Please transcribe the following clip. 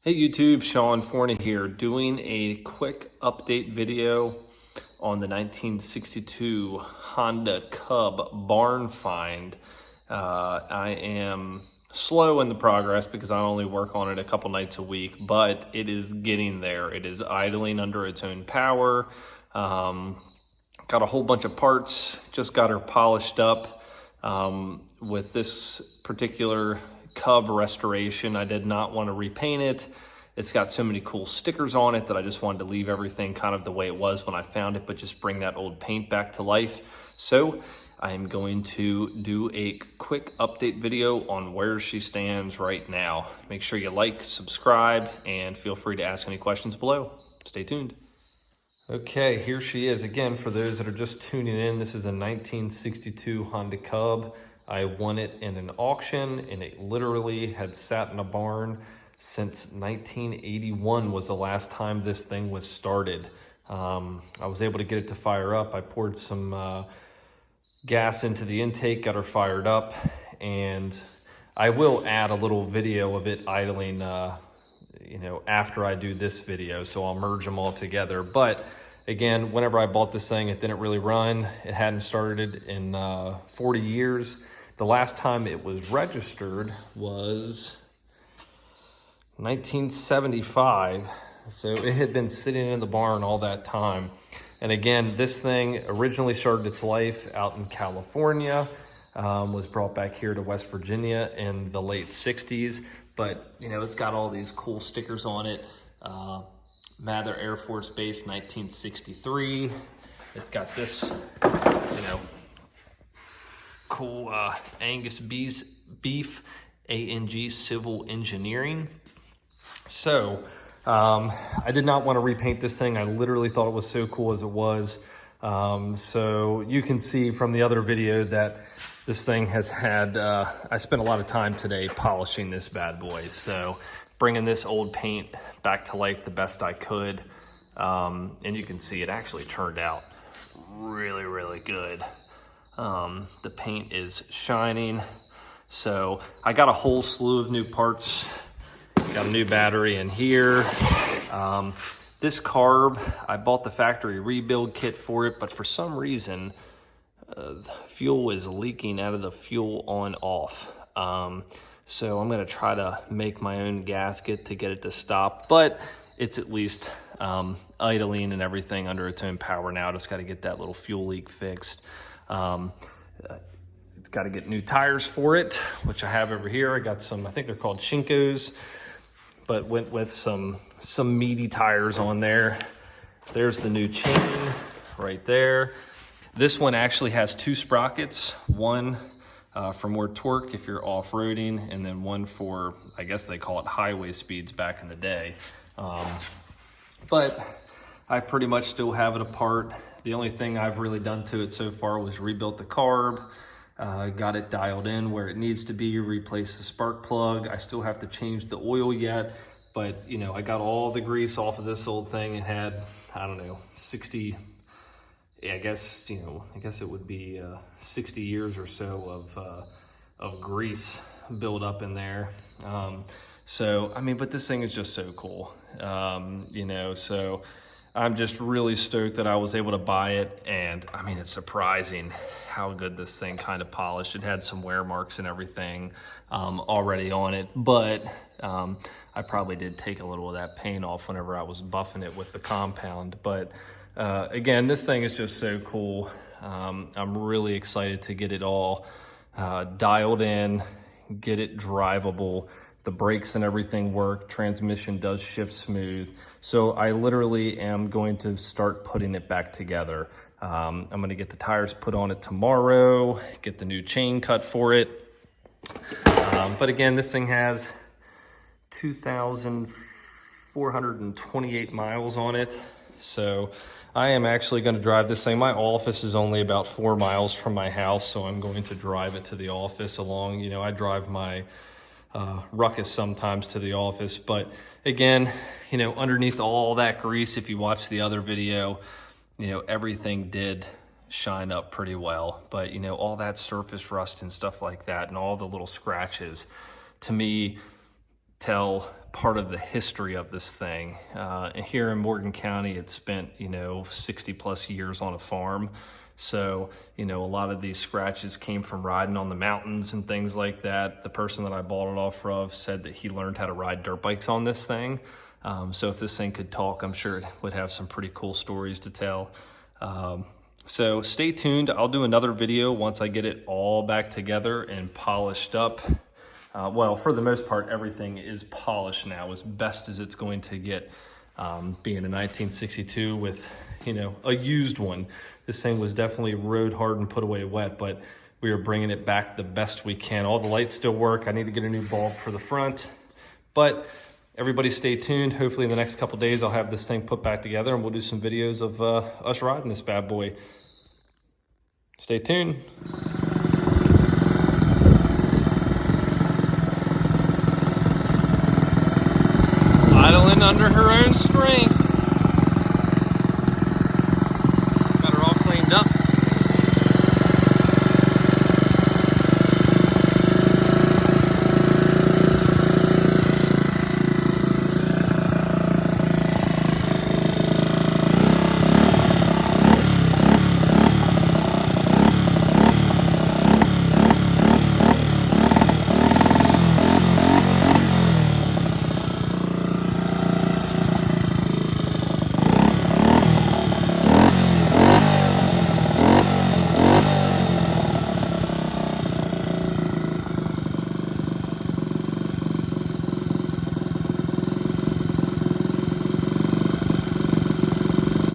Hey YouTube, Sean Forney here, doing a quick update video on the 1962 Honda Cub barn find. I am slow in the progress because I only work on it a couple nights a week, but it is getting there. It is idling under its own power. Got a whole bunch of parts, just got her polished up. With this particular Cub restoration, I did not want to repaint it. It's got so many cool stickers on it that I just wanted to leave everything kind of the way it was when I found it, but just bring that old paint back to life. So I'm going to do a quick update video on where she stands right now. Make sure you like, subscribe, and feel free to ask any questions below. Stay tuned. Okay, here she is. Again, for those that are just tuning in, this is a 1962 Honda Cub. I won it in an auction, and it literally had sat in a barn since 1981 was the last time this thing was started. I was able to get it to fire up. I poured some gas into the intake, got her fired up, and I will add a little video of it idling after I do this video, so I'll merge them all together. But again, whenever I bought this thing, it didn't really run. It hadn't started in 40 years. The last time it was registered was 1975, so it had been sitting in the barn all that time. And again, this thing originally started its life out in California, was brought back here to West Virginia in the late 60s. But, it's got all these cool stickers on it. Mather Air Force Base, 1963. It's got this, cool Angus beef, ANG Civil Engineering. So I did not want to repaint this thing. I literally thought it was so cool as it was. So you can see from the other video that this thing has had, I spent a lot of time today polishing this bad boy. So bringing this old paint back to life the best I could. And you can see it actually turned out really, really good. The paint is shining. So I got a whole slew of new parts. Got a new battery in here. This carb, I bought the factory rebuild kit for it, but for some reason, fuel is leaking out of the fuel on off. So I'm gonna try to make my own gasket to get it to stop, but it's at least idling and everything under its own power now. Just gotta get that little fuel leak fixed. It's gotta get new tires for it, which I have over here. I got some, I think they're called Shinkos, but went with some meaty tires on there. There's the new chain right there. This one actually has two sprockets, one for more torque if you're off-roading, and then one for, I guess they call it highway speeds back in the day. But I pretty much still have it apart. The only thing I've really done to it so far was rebuilt the carb, got it dialed in where it needs to be, replaced the spark plug. I still have to change the oil yet, but I got all the grease off of this old thing. It had, I don't know, 60, I guess it would be 60 years or so of grease built up in there. So, but this thing is just so cool, so I'm just really stoked that I was able to buy it. And it's surprising how good this thing kind of polished. It had some wear marks and everything already on it, but I probably did take a little of that paint off whenever I was buffing it with the compound. But again, this thing is just so cool. I'm really excited to get it all dialed in, get it drivable. The brakes and everything work. Transmission does shift smooth. So I literally am going to start putting it back together. I'm gonna get the tires put on it tomorrow, get the new chain cut for it. But again, this thing has 2,428 miles on it. So I am actually gonna drive this thing. My office is only about 4 miles from my house, so I'm going to drive it to the office along. I drive my Ruckus sometimes to the office, but again, underneath all that grease, if you watch the other video, everything did shine up pretty well. But all that surface rust and stuff like that, and all the little scratches, to me, tell part of the history of this thing. Here in Morgan County, it spent, 60 plus years on a farm. So, a lot of these scratches came from riding on the mountains and things like that. The person that I bought it off of said that he learned how to ride dirt bikes on this thing. So if this thing could talk, I'm sure it would have some pretty cool stories to tell. So stay tuned. I'll do another video once I get it all back together and polished up. Well, for the most part, everything is polished now as best as it's going to get. Being a 1962 with, a used one. This thing was definitely rode hard and put away wet, but we are bringing it back the best we can. All the lights still work. I need to get a new bulb for the front, but everybody stay tuned. Hopefully in the next couple days, I'll have this thing put back together and we'll do some videos of us riding this bad boy. Stay tuned. Idling under her own strength.